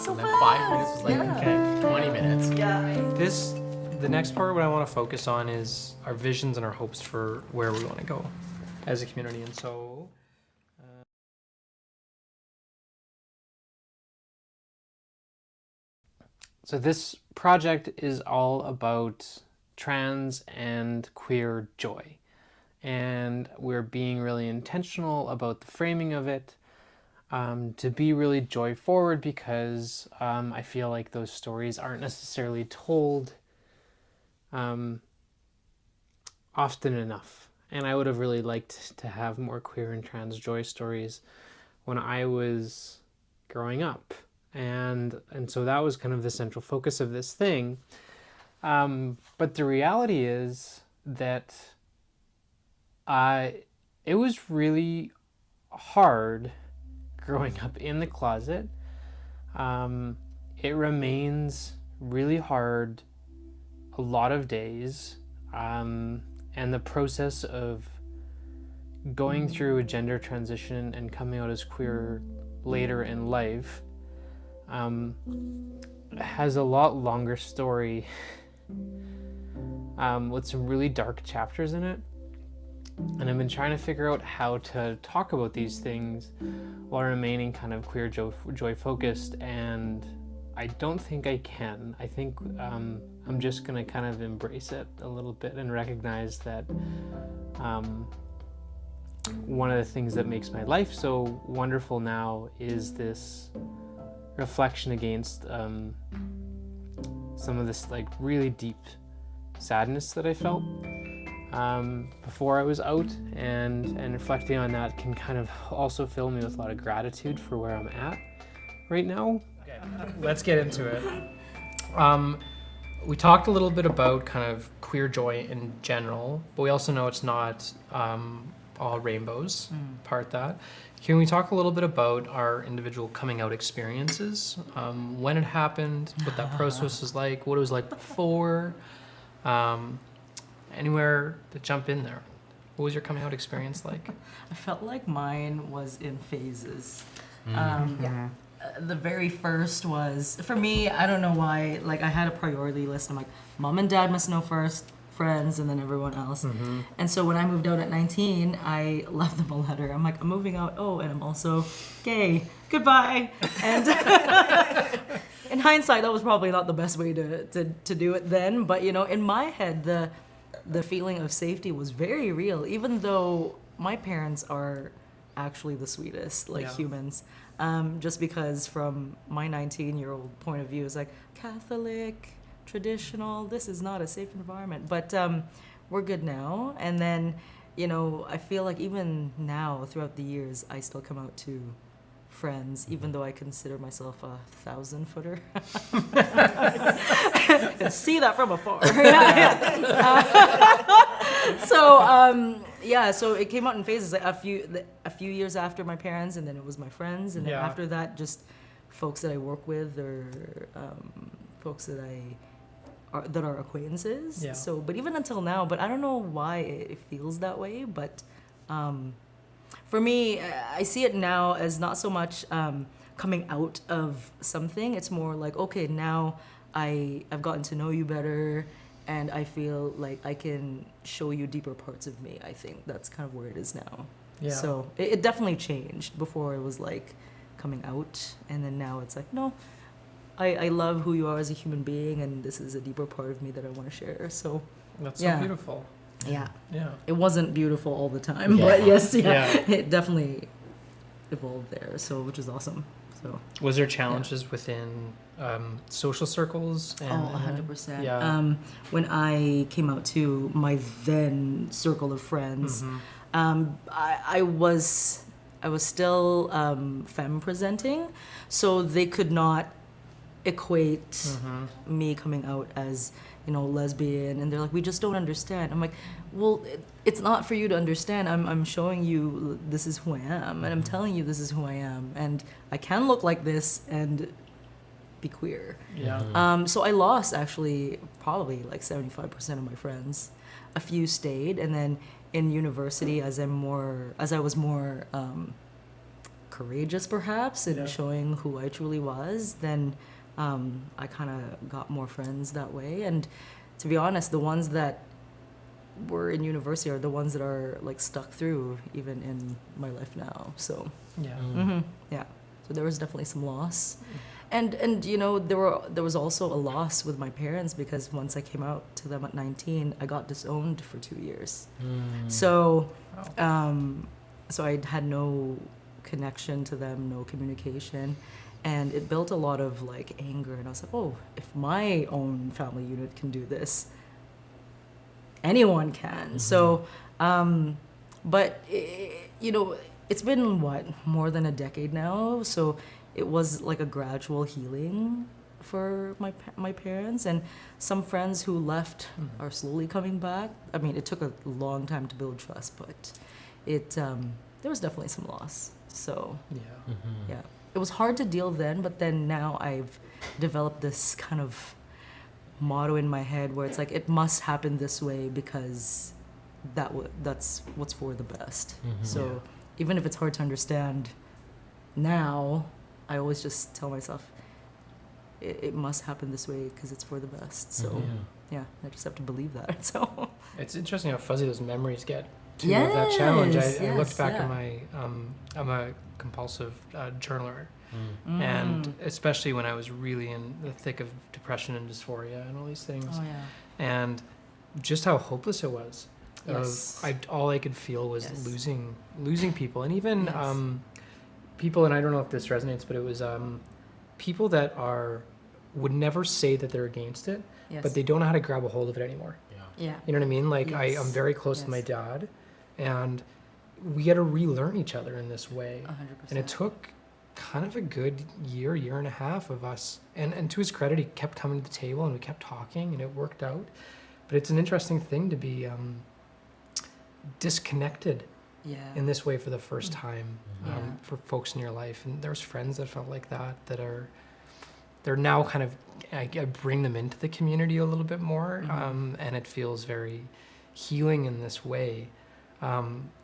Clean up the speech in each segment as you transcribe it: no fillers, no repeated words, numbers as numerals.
And then 5 minutes was like, okay, 20 minutes. The next part, what I want to focus on is our visions and our hopes for where we want to go as a community. And so, this project is all about trans and queer joy. And we're being really intentional about the framing of it. To be really joy forward, because I feel like those stories aren't necessarily told often enough. And I would have really liked to have more queer and trans joy stories when I was growing up. And so that was kind of the central focus of this thing. But the reality is that it was really hard growing up in the closet. It remains really hard a lot of days. And the process of going through a gender transition and coming out as queer later in life has a lot longer story with some really dark chapters in it. And I've been trying to figure out how to talk about these things while remaining kind of queer joy focused, and I don't think I can. I think I'm just gonna kind of embrace it a little bit and recognize that one of the things that makes my life so wonderful now is this reflection against some of this like really deep sadness that I felt before I was out, and reflecting on that can kind of also fill me with a lot of gratitude for where I'm at right now. Okay, let's get into it. We talked a little bit about kind of queer joy in general, but we also know it's not all rainbows, part that. Can we talk a little bit about our individual coming out experiences? When it happened, what that process was like, what it was like before? Anywhere to jump in there. What was your coming out experience like? I felt like mine was in phases. The very first was, for me, I don't know why, like I had a priority list. I'm like, mom and dad must know first, friends, and then everyone else. And so when I moved out at 19, I left them a letter. I'm like, I'm moving out, and I'm also gay. Goodbye. And in hindsight, that was probably not the best way to do it then. But, in my head, the feeling of safety was very real, even though my parents are actually the sweetest, humans. Just because from my 19-year-old point of view, it's like Catholic, traditional, this is not a safe environment. But we're good now. And then, I feel like even now, throughout the years, I still come out to friends, even though I consider myself a 1,000-footer. And see that from afar. So it came out in phases, like a few years after my parents, and then it was my friends, and then after that, just folks that I work with, or folks that are acquaintances. Yeah. So, but even until now, but I don't know why it feels that way, but for me, I see it now as not so much coming out of something. It's more like, okay, now I've gotten to know you better, and I feel like I can show you deeper parts of me. I think that's kind of where it is now. Yeah. So it definitely changed. Before it was like coming out, and then now it's like, no, I love who you are as a human being, and this is a deeper part of me that I want to share. So that's so beautiful. Yeah. Yeah. It wasn't beautiful all the time, but yes, it definitely evolved there. So, which is awesome. So. Was there challenges within social circles? 100%. Yeah. When I came out to my then circle of friends, I I was still femme presenting, so they could not equate me coming out as, you know, lesbian, and they're like, we just don't understand. I'm like, well, it's not for you to understand. I'm showing you this is who I am, and I'm telling you this is who I am, and I can look like this and be queer. Yeah. So I lost actually probably like 75% of my friends. A few stayed, and then in university, as I was more courageous perhaps in showing who I truly was, then I kind of got more friends that way. And to be honest, the ones that were in university are the ones that are like stuck through even in my life now. So Yeah. yeah, so there was definitely some loss. And you know, there was also a loss with my parents, because once I came out to them at 19, I got disowned for 2 years. So so I had no connection to them, no communication, and it built a lot of like anger. And I was like, oh, if my own family unit can do this, anyone can. So but you know, it's been what, more than a decade now, so it was like a gradual healing for my parents, and some friends who left are slowly coming back. I mean, it took a long time to build trust, but there was definitely some loss. So yeah, it was hard to deal then, but then now I've developed this kind of motto in my head where it's like, it must happen this way because that's what's for the best. So even if it's hard to understand now, I always just tell myself it must happen this way because it's for the best. So yeah, I just have to believe that. So It's interesting how fuzzy those memories get to Yes, that challenge. I looked yes, back yeah. at my, I'm a compulsive journaler, and especially when I was really in the thick of depression and dysphoria and all these things, oh yeah, and just how hopeless it was. Yes. All I could feel was Yes. losing people, and even Yes. people, and I don't know if this resonates, but it was people that would never say that they're against it, yes, but they don't know how to grab a hold of it anymore. yeah, You know what I mean? Like Yes. I'm very close to my Yes. dad, and we got to relearn each other in this way. 100%. And it took kind of a good year and a half of us. And to his credit, he kept coming to the table and we kept talking and it worked out. But it's an interesting thing to be disconnected yeah, in this way for the first time for folks in your life. And there's friends that felt like that they're now kind of, I bring them into the community a little bit more, and it feels very healing in this way.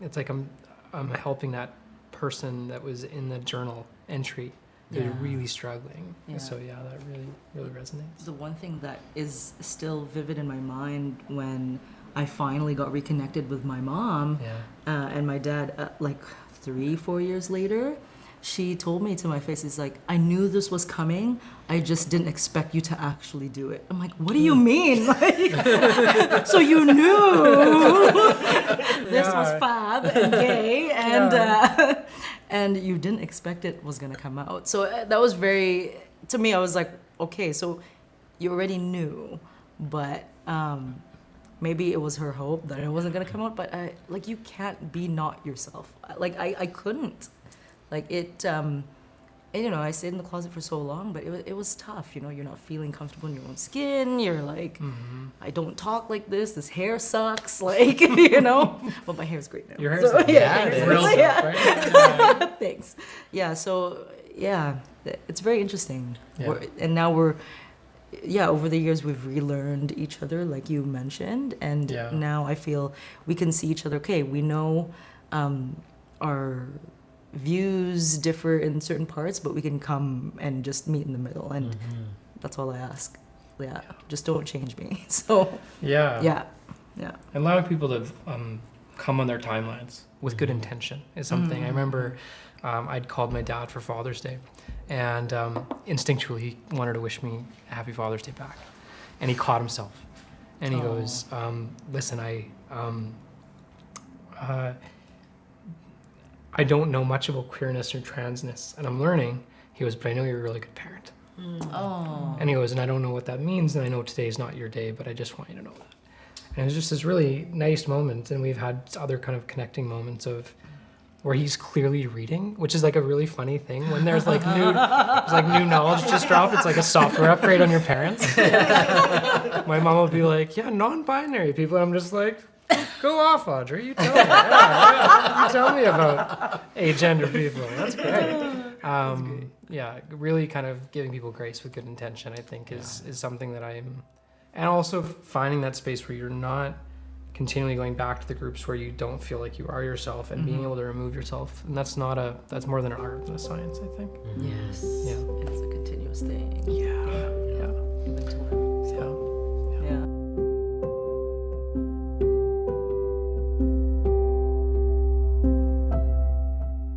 It's like I'm helping that person that was in the journal entry who's Yeah. really struggling. Yeah. So yeah, that really resonates. The one thing that is still vivid in my mind when I finally got reconnected with my mom and my dad, like 3-4 years later, she told me to my face, it's like, I knew this was coming, I just didn't expect you to actually do it. I'm like, what do you mean? Like, so you knew this was fab and gay, and and you didn't expect it was gonna come out. So that was very, to me, I was like, okay, so you already knew, but maybe it was her hope that it wasn't gonna come out. But like, you can't be not yourself. Like I couldn't. Like it, and, you know, I stayed in the closet for so long, but it was tough. You know, you're not feeling comfortable in your own skin. You're like, I don't talk like this. This hair sucks. Like, you know, but my hair's great now. Your hair's So, yeah, thanks. it's real Yeah. stuff, right? Yeah. Thanks. Yeah. So yeah, it's very interesting. Yeah. And now we're, over the years we've relearned each other, like you mentioned, and Yeah. now I feel we can see each other. Okay, we know our views differ in certain parts, but we can come and just meet in the middle, and that's all I ask. Yeah, just don't change me. So yeah. And allowing people to come on their timelines with good intention is something. I remember I'd called my dad for Father's Day, and instinctually he wanted to wish me a happy Father's Day back. And he caught himself. And he goes, listen, I don't know much about queerness or transness, and I'm learning. He goes, but I know you're a really good parent. Oh. And he goes, and I don't know what that means, and I know today's not your day, but I just want you to know that. And it was just this really nice moment, and we've had other kind of connecting moments of where he's clearly reading, which is like a really funny thing when there's like new knowledge just dropped. It's like a software upgrade on your parents. My mom will be like, yeah, non-binary people. I'm just like, go off, Audrey. You tell me. Yeah, you tell me about agender people. That's great. Yeah, really kind of giving people grace with good intention, I think, is something that and also finding that space where you're not continually going back to the groups where you don't feel like you are yourself and being able to remove yourself. And that's more than an art than a science, I think. Yes. Yeah. It's a continuous thing. Yeah. Even to learn. So,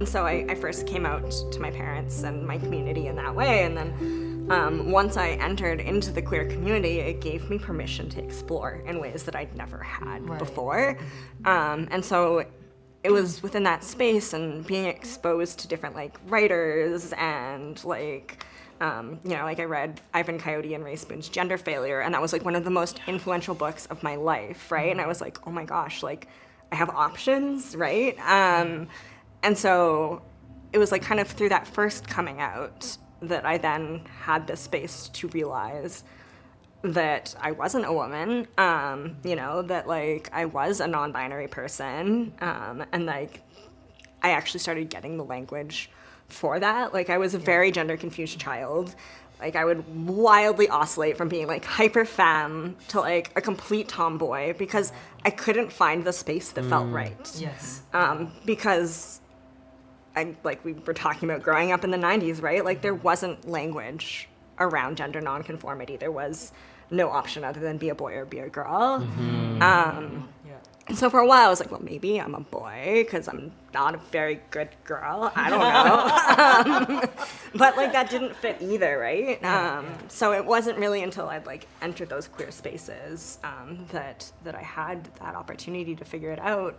yeah. So I first came out to my parents and my community in that way, and then once I entered into the queer community, it gave me permission to explore in ways that I'd never had before. And so it was within that space and being exposed to different like writers and like like I read Ivan Coyote and Ray Spoon's Gender Failure, and that was like one of the most influential books of my life, right? And I was like, oh my gosh, like I have options, right? And so it was like kind of through that first coming out that I then had the space to realize that I wasn't a woman, that like I was a non-binary person, and like I actually started getting the language for that. Like I was a very gender confused child. Like I would wildly oscillate from being like hyper femme to like a complete tomboy because I couldn't find the space that felt right. Yes. Because we were talking about growing up in the 90s, right? Like there wasn't language around gender nonconformity. There was no option other than be a boy or be a girl. And so for a while I was like, well, maybe I'm a boy because I'm not a very good girl. I don't know. But like that didn't fit either, right? So it wasn't really until I'd like entered those queer spaces that I had that opportunity to figure it out.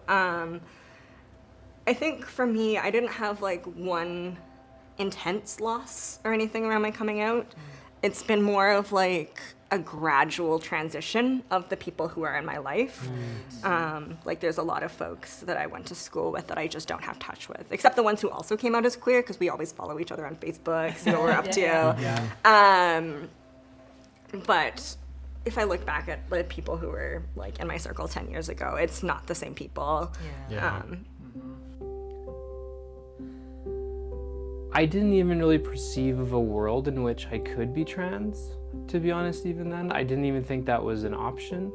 I think for me, I didn't have like one intense loss or anything around my coming out. It's been more of like a gradual transition of the people who are in my life. Like there's a lot of folks that I went to school with that I just don't have touch with, except the ones who also came out as queer because we always follow each other on Facebook, see what we're up to. But if I look back at the people who were like in my circle 10 years ago, it's not the same people. I didn't even really perceive of a world in which I could be trans, to be honest, even then. I didn't even think that was an option.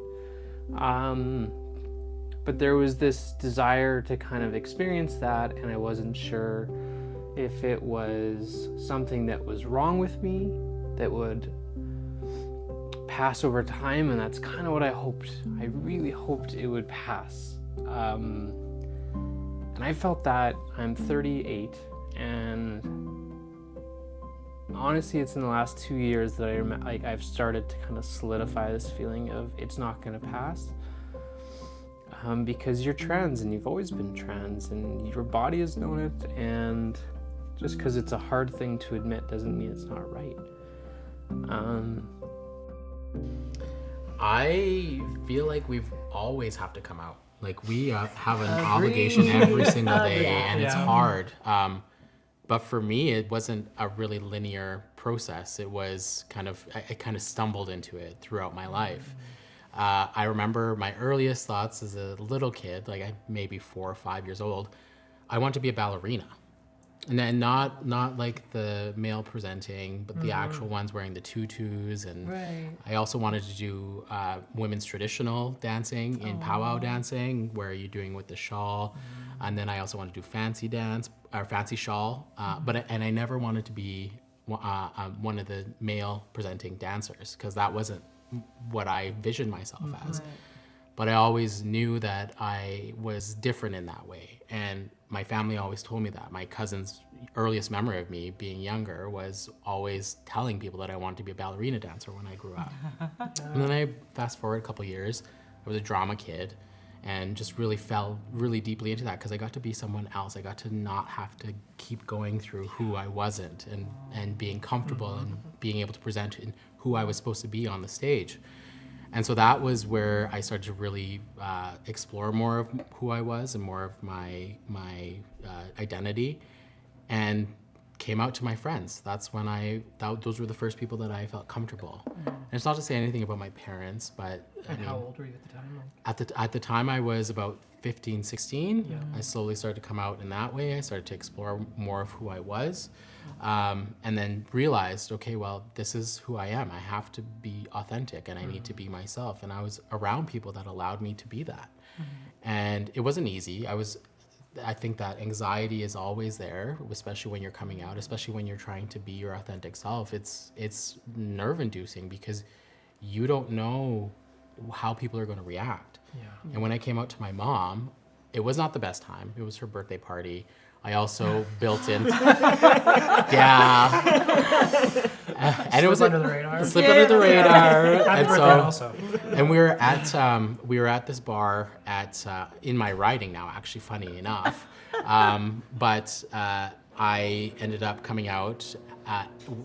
But there was this desire to kind of experience that, and I wasn't sure if it was something that was wrong with me, that would pass over time, and that's kind of what I hoped. I really hoped it would pass. And I felt that. I'm 38. And honestly, it's in the last 2 years that I've started to kind of solidify this feeling of it's not going to pass, because you're trans and you've always been trans and your body has known it, and just because it's a hard thing to admit doesn't mean it's not right. I feel like we've always have to come out. Like we have an obligation every single day, and it's hard. But for me, it wasn't a really linear process. It was I kind of stumbled into it throughout my life. I remember my earliest thoughts as a little kid, like maybe 4 or 5 years old, I wanted to be a ballerina. And then not like the male presenting, but the actual ones wearing the tutus. And I also wanted to do women's traditional dancing in powwow dancing, where you're doing with the shawl. And then I also wanted to do fancy dance or fancy shawl. And I never wanted to be one of the male presenting dancers, because that wasn't what I visioned myself as. But I always knew that I was different in that way. And my family always told me that. My cousin's earliest memory of me being younger was always telling people that I wanted to be a ballerina dancer when I grew up. And then I fast forward a couple years, I was a drama kid and just really fell really deeply into that, because I got to be someone else. I got to not have to keep going through who I wasn't, and being comfortable and being able to present in who I was supposed to be on the stage. And so that was where I started to really explore more of who I was and more of my identity, and came out to my friends. That's when those were the first people that I felt comfortable. And it's not to say anything about my parents, but And how old were you at the time? at the time I was about 15, 16. I slowly started to come out in that way. I started to explore more of who I was, and then realized, okay, well, this is who I am. I have to be authentic, and I need to be myself. And I was around people that allowed me to be that. And it wasn't easy. I think that anxiety is always there, especially when you're coming out, especially when you're trying to be your authentic self. It's nerve-inducing because you don't know how people are going to react. Yeah. And when I came out to my mom, it was not the best time. It was her birthday party. I also built in, and it was under the radar. slip under the radar. Happy And birthday so, also. and we were at this bar in my writing now, actually, funny enough. But I ended up coming out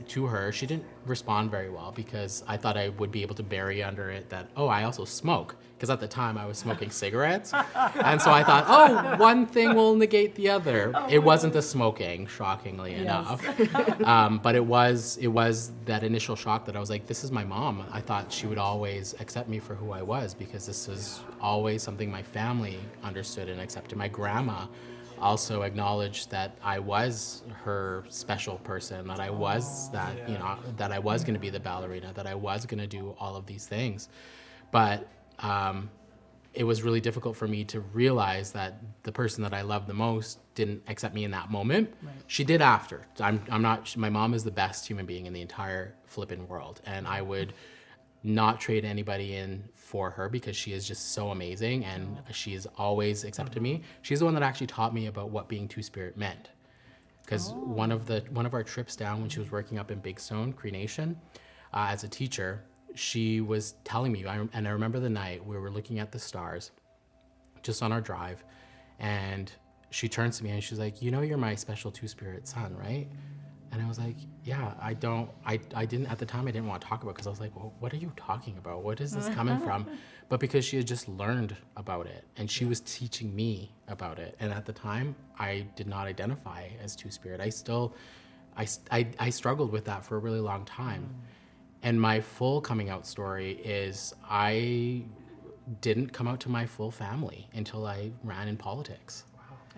to her. She didn't respond very well because I thought I would be able to bury under it that, oh, I also smoke. Because at the time I was smoking cigarettes. And so I thought, oh, one thing will negate the other. It wasn't the smoking, shockingly enough. But it was that initial shock that I was like, this is my mom. I thought she would always accept me for who I was because this is always something my family understood and accepted. My grandma also acknowledged that I was her special person, that I was that I was going to be the ballerina, that I was going to do all of these things. But it was really difficult for me to realize that the person that I loved the most didn't accept me in that moment. Right. She did after. I'm not. My mom is the best human being in the entire flippin' world, and I would not trade anybody in for her because she is just so amazing, and she has always accepted me. She's the one that actually taught me about what being Two-Spirit meant. Because one of our trips down when she was working up in Big Stone, Cree Nation, as a teacher, she was telling me, and I remember the night we were looking at the stars just on our drive, and she turns to me and she's like, you know, you're my special Two-Spirit son, right? And I was like, yeah, I didn't, at the time I didn't want to talk about it because I was like, well, what are you talking about? What is this coming from? But because she had just learned about it and she was teaching me about it. And at the time I did not identify as Two-Spirit. I struggled with that for a really long time. And my full coming out story is I didn't come out to my full family until I ran in politics.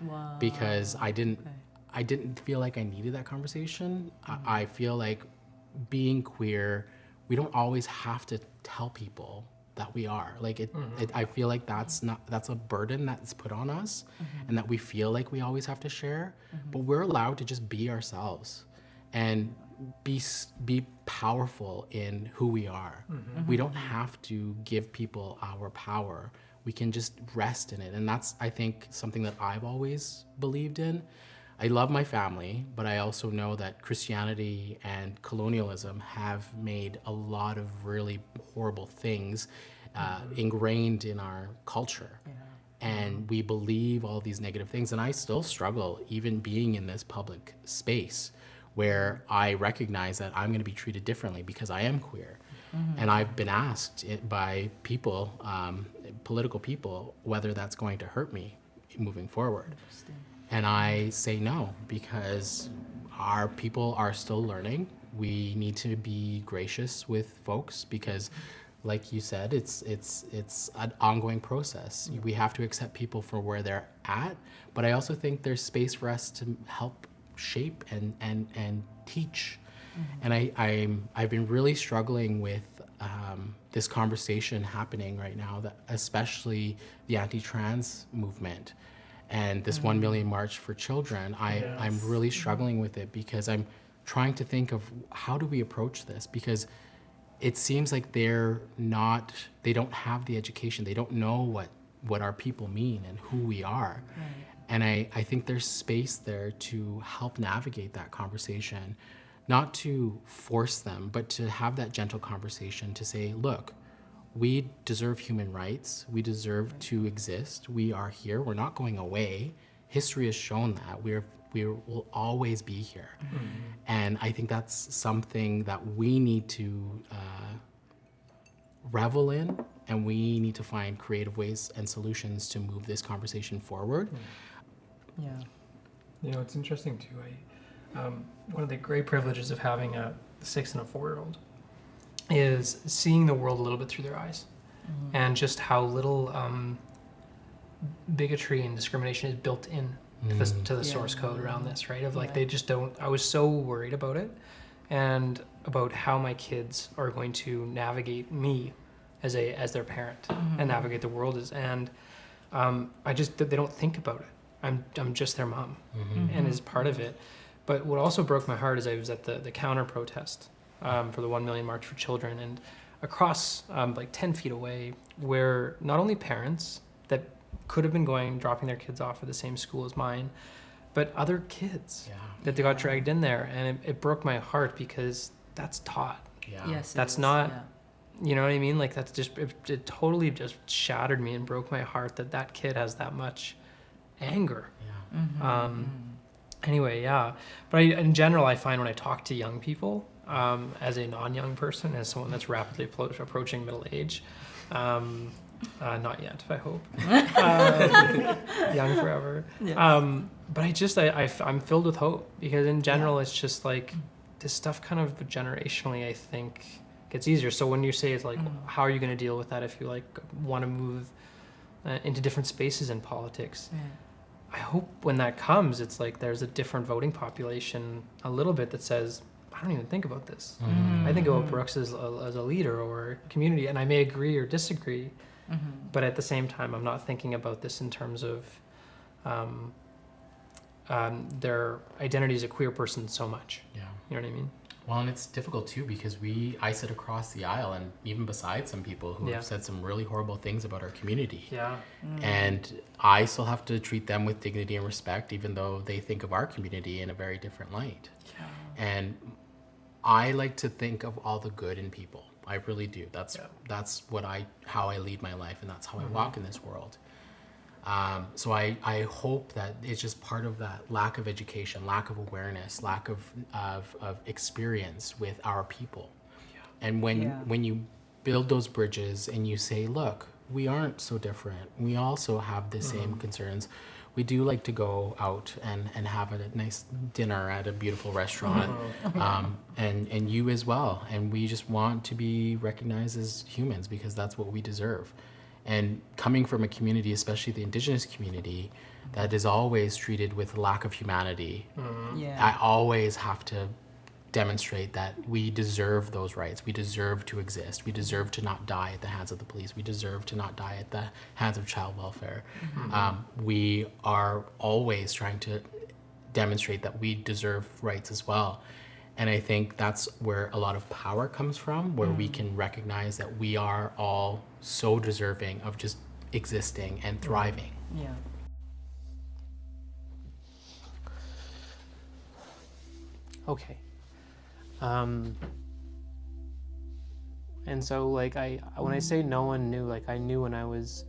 Wow. Because I didn't feel like I needed that conversation. I feel like being queer, we don't always have to tell people that we are. Like I feel like that's a burden that's put on us, and that we feel like we always have to share. But we're allowed to just be ourselves and be powerful in who we are. We don't have to give people our power. We can just rest in it. And that's, I think, something that I've always believed in. I love my family, but I also know that Christianity and colonialism have made a lot of really horrible things ingrained in our culture. Yeah. And we believe all these negative things. And I still struggle even being in this public space where I recognize that I'm going to be treated differently because I am queer. And I've been asked by people, political people, whether that's going to hurt me moving forward. And I say no, because our people are still learning. We need to be gracious with folks because, like you said, it's an ongoing process. We have to accept people for where they're at, but I also think there's space for us to help shape and teach. And I've been really struggling with this conversation happening right now, that especially the anti-trans movement. And this 1 million March for Children, I'm really struggling with it because I'm trying to think of how do we approach this, because it seems like they don't have the education. They don't know what our people mean and who we are. Right. And I think there's space there to help navigate that conversation, not to force them, but to have that gentle conversation to say, look, we deserve human rights. We deserve to exist. We are here. We're not going away. History has shown that we will always be here. And I think that's something that we need to revel in, and we need to find creative ways and solutions to move this conversation forward. Yeah. You know, it's interesting too. One of the great privileges of having a 6 and a 4-year-old is seeing the world a little bit through their eyes, and just how little bigotry and discrimination is built in to the source code around this, right? Of like, they just don't. I was so worried about it, and about how my kids are going to navigate me as their parent and navigate the world and they don't think about it. I'm just their mom, and is part of it. But what also broke my heart is I was at the counter protest for the 1 Million March for Children, and across like 10 feet away were not only parents that could have been dropping their kids off at the same school as mine, but other kids that they got dragged in there. And it broke my heart because that's taught. Yes, That's not, you know what I mean? Like, that's just, it totally just shattered me and broke my heart that kid has that much anger. Anyway, but in general, I find when I talk to young people, as a non-young person, as someone that's rapidly approaching middle age, not yet, I hope, young forever. Yes. But I'm filled with hope, because in general, it's just like this stuff kind of generationally, I think, gets easier. So when you say it's like, how are you going to deal with that if you like want to move into different spaces in politics? I hope when that comes, it's like there's a different voting population a little bit that says, I don't even think about this. I think about Brooks as a leader or community, and I may agree or disagree, but at the same time, I'm not thinking about this in terms of their identity as a queer person so much. You know what I mean? Well, and it's difficult too, because I sit across the aisle and even beside some people who have said some really horrible things about our community. And I still have to treat them with dignity and respect, even though they think of our community in a very different light. And I like to think of all the good in people. I really do. That's how I lead my life, and that's how I walk in this world. So I hope that it's just part of that lack of education, lack of awareness, lack of experience with our people. And when you build those bridges and you say, look, we aren't so different. We also have the same concerns. We do like to go out and have a nice dinner at a beautiful restaurant, and you as well. And we just want to be recognized as humans, because that's what we deserve. And coming from a community, especially the Indigenous community, that is always treated with lack of humanity, I always have to demonstrate that we deserve those rights. We deserve to exist. We deserve to not die at the hands of the police. We deserve to not die at the hands of child welfare. We are always trying to demonstrate that we deserve rights as well. And I think that's where a lot of power comes from, where we can recognize that we are all so deserving of just existing and thriving. Okay. And so, like, when I say no one knew, like, I knew when I was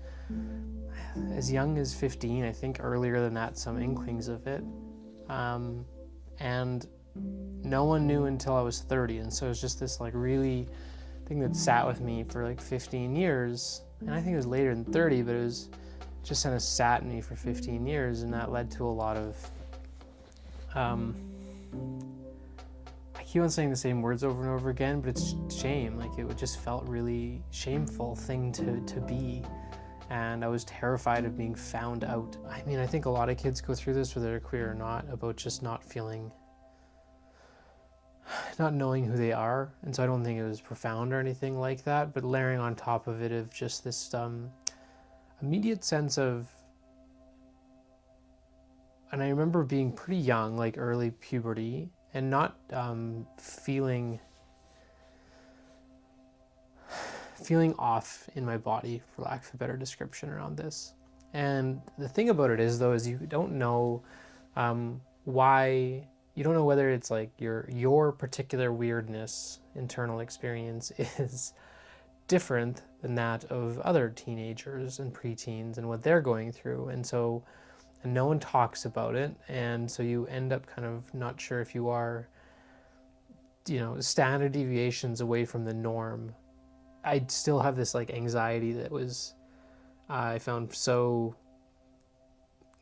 as young as 15, I think earlier than that, some inklings of it. And no one knew until I was 30. And so it's just this, like, really thing that sat with me for, like, 15 years. And I think it was later than 30, but it was just kind of sat in me for 15 years. And that led to a lot of, I keep on saying the same words over and over again, but it's shame. Like, it just felt really shameful thing to be. And I was terrified of being found out. I mean, I think a lot of kids go through this, whether they're queer or not, about just not knowing who they are. And so I don't think it was profound or anything like that, but layering on top of it of just this immediate sense of, and I remember being pretty young, like early puberty, and not feeling off in my body, for lack of a better description around this. And the thing about it is, though, is you don't know why. You don't know whether it's like your particular weirdness, internal experience is different than that of other teenagers and preteens and what they're going through. And no one talks about it. And so you end up kind of not sure if you are, standard deviations away from the norm I still have this like anxiety that was, I found so,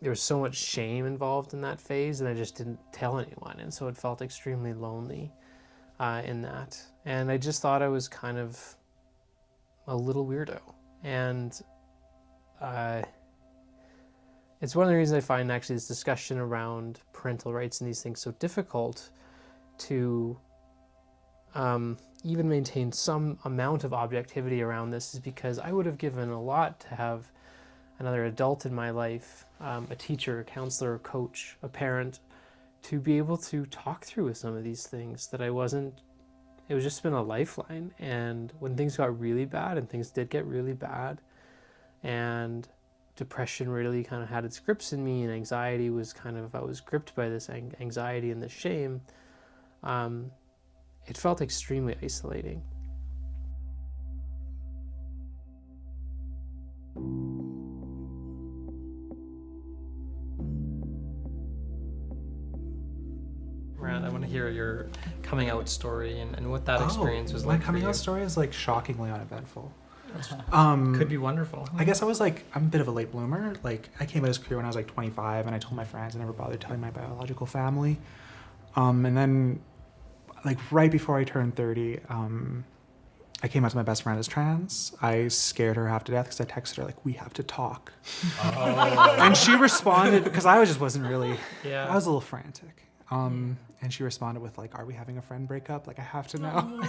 there was so much shame involved in that phase, and I just didn't tell anyone. And so it felt extremely lonely in that. And I just thought I was kind of a little weirdo. And it's one of the reasons I find actually this discussion around parental rights and these things so difficult to even maintain some amount of objectivity around this, is because I would have given a lot to have another adult in my life, a teacher, a counselor, a coach, a parent, to be able to talk through with some of these things that I wasn't. It was just been a lifeline. And when things got really bad, and things did get really bad, and depression really kind of had its grips in me, and anxiety was kind of, I was gripped by this anxiety and this shame, it felt extremely isolating. Rand, I want to hear your coming out story and what that experience was like. My coming for you. out story is like shockingly uneventful. Could be wonderful. I guess I was like, I'm a bit of a late bloomer. Like, I came out as queer when I was like 25, and I told my friends. I never bothered telling my biological family. And then, like, right before I turned 30, I came out to my best friend as trans. I scared her half to death because I texted her, like, we have to talk. And she responded, because I wasn't really, I was a little frantic. And she responded with, like, are we having a friend breakup? Like, I have to know.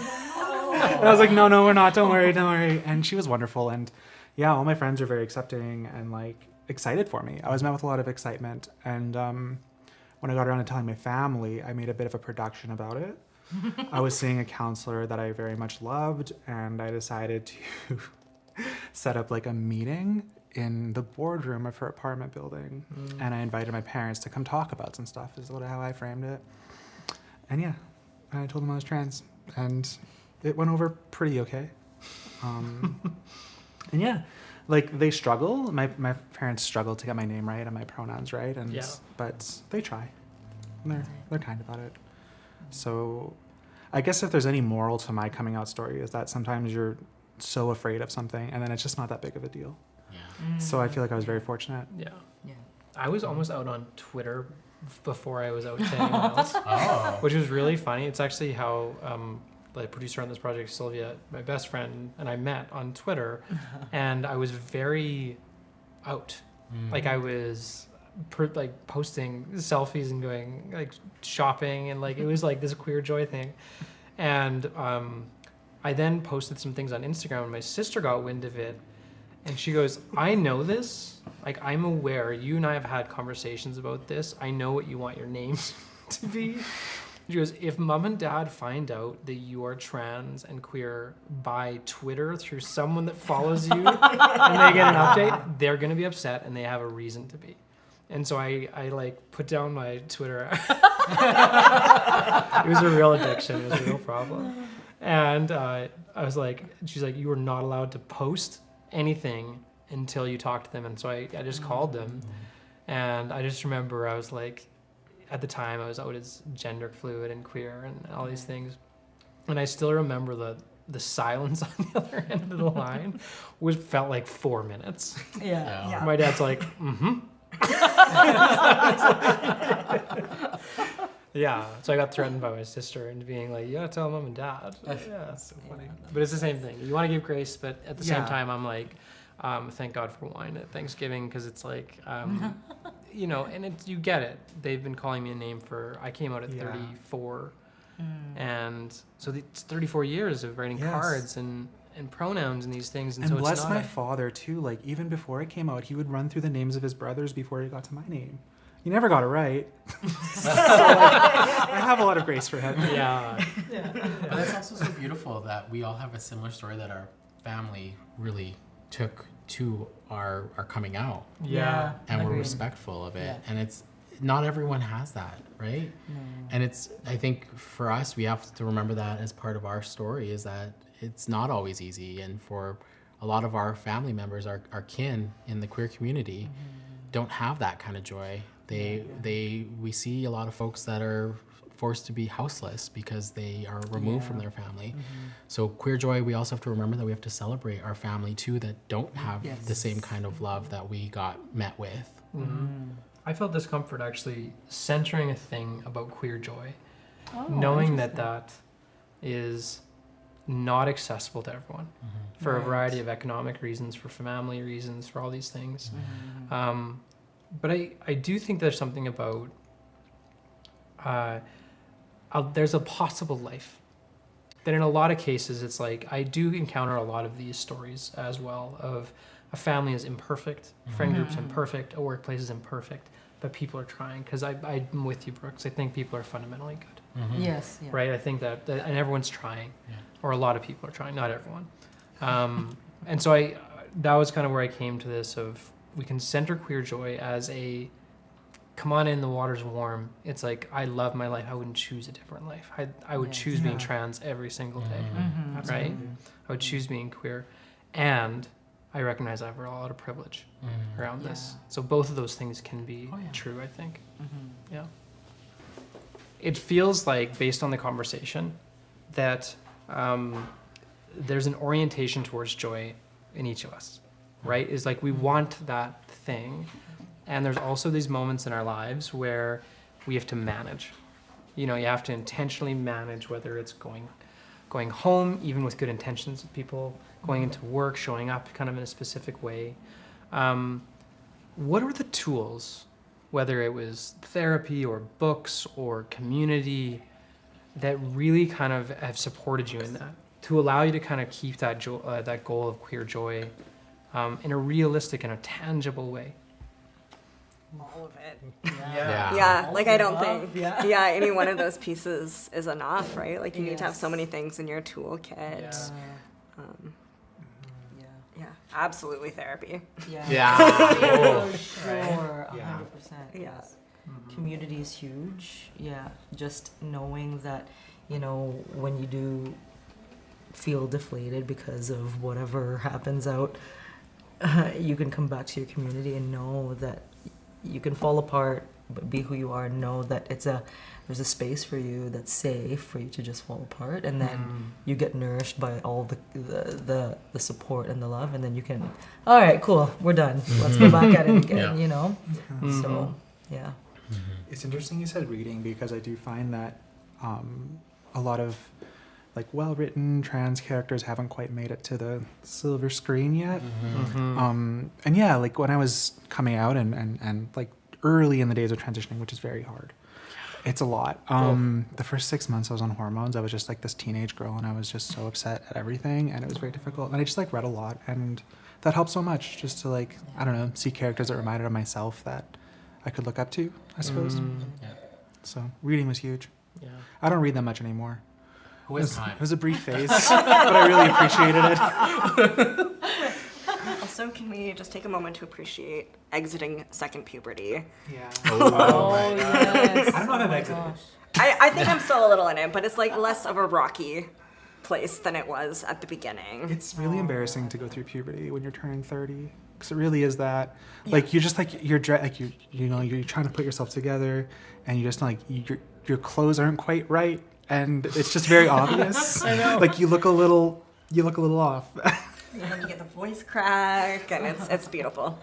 And I was like, no, we're not. Don't worry. And she was wonderful. And yeah, all my friends are very accepting and like excited for me. I was met with a lot of excitement. And when I got around to telling my family, I made a bit of a production about it. I was seeing a counselor that I very much loved, and I decided to set up like a meeting in the boardroom of her apartment building. And I invited my parents to come talk about some stuff, is how I framed it. And yeah, I told them I was trans, and it went over pretty okay. And yeah, like they struggle. My parents struggle to get my name right and my pronouns right, and but they try. And they're kind about it. So I guess if there's any moral to my coming out story, is that sometimes you're so afraid of something and then it's just not that big of a deal. Yeah. So I feel like I was very fortunate. Yeah. I was almost out on Twitter before I was out to anyone else, which was really funny. It's actually how the producer on this project, Sylvia, my best friend, and I met on Twitter, and I was very out. Like I was posting selfies and going like shopping, and like it was like this queer joy thing. And I then posted some things on Instagram, and my sister got wind of it, and she goes, I know this, like I'm aware, you and I have had conversations about this, I know what you want your names to be. She goes, if mom and dad find out that you are trans and queer by Twitter through someone that follows you and they get an update, they're going to be upset, and they have a reason to be. And so I like put down my Twitter. It was a real addiction. It was a real problem. And I was like, she's like, you are not allowed to post anything until you talk to them. And so I just called them. And I just remember I was like, at the time I was out as gender fluid and queer and all these things. And I still remember the silence on the other end of the line felt like 4 minutes. Yeah. My dad's like, yeah, so I got threatened by my sister into being like, you gotta tell mom and dad. Yeah, that's so funny. But it's the same thing. You want to give grace, but at the same time, I'm like, thank God for wine at Thanksgiving, because it's like, you know, and you get it. They've been calling me a name I came out at 34, and so it's 34 years of writing cards and pronouns and these things. And so bless it's my father too, like even before I came out, he would run through the names of his brothers before he got to my name. He never got it right. So like, I have a lot of grace for him. Yeah. But it's also so beautiful that we all have a similar story that our family really took to our coming out. Yeah. And we're respectful of it. Yeah. And it's not everyone has that, right? No. And I think for us, we have to remember that as part of our story, is that it's not always easy. And for a lot of our family members, our kin in the queer community, don't have that kind of joy. We see a lot of folks that are forced to be houseless because they are removed from their family. So queer joy, we also have to remember that we have to celebrate our family too that don't have the same kind of love that we got met with. I felt discomfort actually centering a thing about queer joy, knowing that that is not accessible to everyone for a variety of economic reasons, for family reasons, for all these things. But I do think there's something about there's a possible life that in a lot of cases it's like I do encounter a lot of these stories as well of a family is imperfect, friend group's imperfect, a workplace is imperfect, but people are trying. Because I'm with you, Brooks. I think people are fundamentally good. Yes. Yeah. Right? I think that and everyone's trying, or a lot of people are trying, not everyone. And so that was kind of where I came to this of we can center queer joy as a come on in, the water's warm. It's like I love my life. I wouldn't choose a different life. I would choose being trans every single day, right? I would choose being queer, and I recognize I have a lot of privilege around this. So both of those things can be true, I think. Yeah. It feels like, based on the conversation, that there's an orientation towards joy in each of us, right? It's like we want that thing. And there's also these moments in our lives where we have to manage. You know, you have to intentionally manage whether it's going home, even with good intentions of people, going into work, showing up kind of in a specific way. What are the tools, whether it was therapy or books or community, that really kind of have supported you in that, to allow you to kind of keep that that goal of queer joy in a realistic and a tangible way? All of it. Yeah. Yeah, like I don't Love, think any one of those pieces is enough, right? Like you need to have so many things in your toolkit. Yeah, absolutely therapy. Yeah. For sure, 100%. Yeah. Yes. Community is huge. Yeah, just knowing that, you know, when you do feel deflated because of whatever happens out, you can come back to your community and know that you can fall apart, but be who you are. And know that there's a space for you that's safe for you to just fall apart, and then you get nourished by all the support and the love, and then you can, all right, cool, we're done. Let's go back at it again. You know. So yeah. It's interesting you said reading, because I do find that a lot of like well-written trans characters haven't quite made it to the silver screen yet. And yeah, like when I was coming out and like early in the days of transitioning, which is very hard. It's a lot. The first 6 months I was on hormones, I was just like this teenage girl, and I was just so upset at everything, and it was very difficult. And I just like read a lot, and that helped so much, just to like, I don't know, see characters that reminded of myself that I could look up to, I suppose. So reading was huge. Yeah. I don't read that much anymore. Who has time? It was a brief phase, but I really appreciated it. Also, can we just take a moment to appreciate exiting second puberty? Yeah. Oh yes. I don't know if I've exited. I think I'm still a little in it, but it's like less of a rocky place than it was at the beginning. It's really embarrassing to go through puberty when you're turning 30, because it really is that. Like you're just like you're trying to put yourself together, and you just like your clothes aren't quite right, and it's just very obvious. I know. Like you look a little off. And you get the voice crack, and it's beautiful.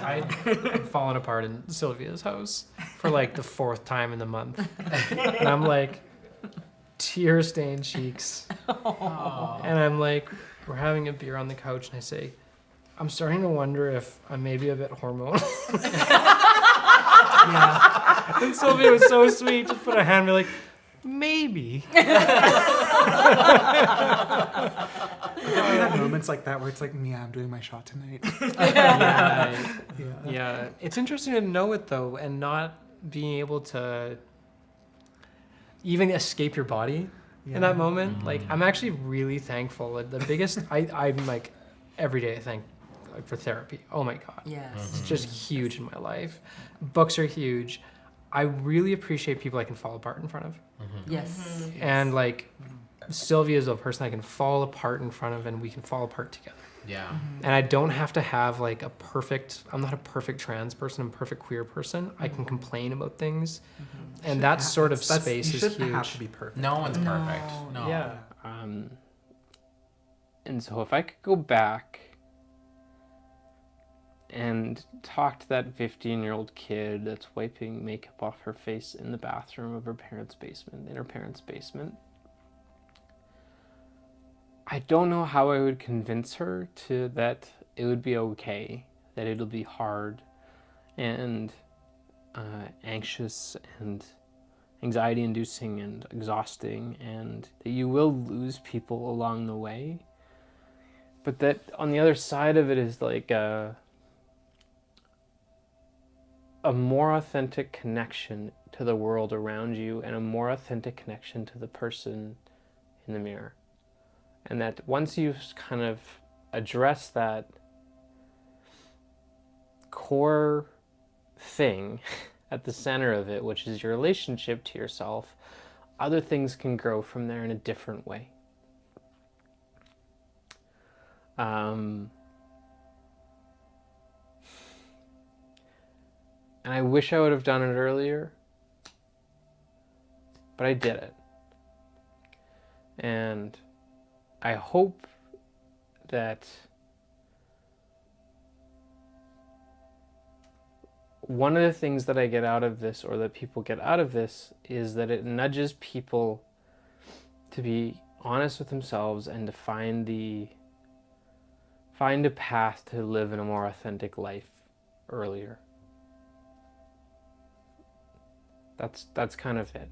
I'd fallen apart in Sylvia's house for like the 4th time in the month. And I'm like, tear-stained cheeks. And I'm like, we're having a beer on the couch, and I say, I'm starting to wonder if I'm maybe a bit hormonal. And Sylvia was so sweet, just put a hand on me like, maybe. You have moments like that where it's like, yeah, I'm doing my shot tonight. Yeah. It's interesting to know it though, and not being able to even escape your body in that moment. Like I'm actually really thankful. Like, the biggest I'm like every day I thank for therapy. Oh my God. Yes. It's just huge in my life. Books are huge. I really appreciate people I can fall apart in front of. Yes. And like Sylvia is a person I can fall apart in front of, and we can fall apart together. Yeah. And I don't have to have like I'm not a perfect trans person, I'm a perfect queer person. I can complain about things. And that sort of space you is shouldn't huge. have to be perfect. No one's perfect. No. Yeah. And so if I could go back and talk to that 15-year-old kid that's wiping makeup off her face in the bathroom of her parents' basement, in her parents' basement, I don't know how I would convince her that it would be okay, that it'll be hard and anxious and anxiety-inducing and exhausting, and that you will lose people along the way. But that on the other side of it is like a more authentic connection to the world around you and a more authentic connection to the person in the mirror. And that once you've kind of addressed that core thing at the center of it, which is your relationship to yourself, other things can grow from there in a different way. And I wish I would have done it earlier, but I did it. And I hope that one of the things that I get out of this, or that people get out of this, is that it nudges people to be honest with themselves and to find a path to live in a more authentic life earlier. That's kind of it.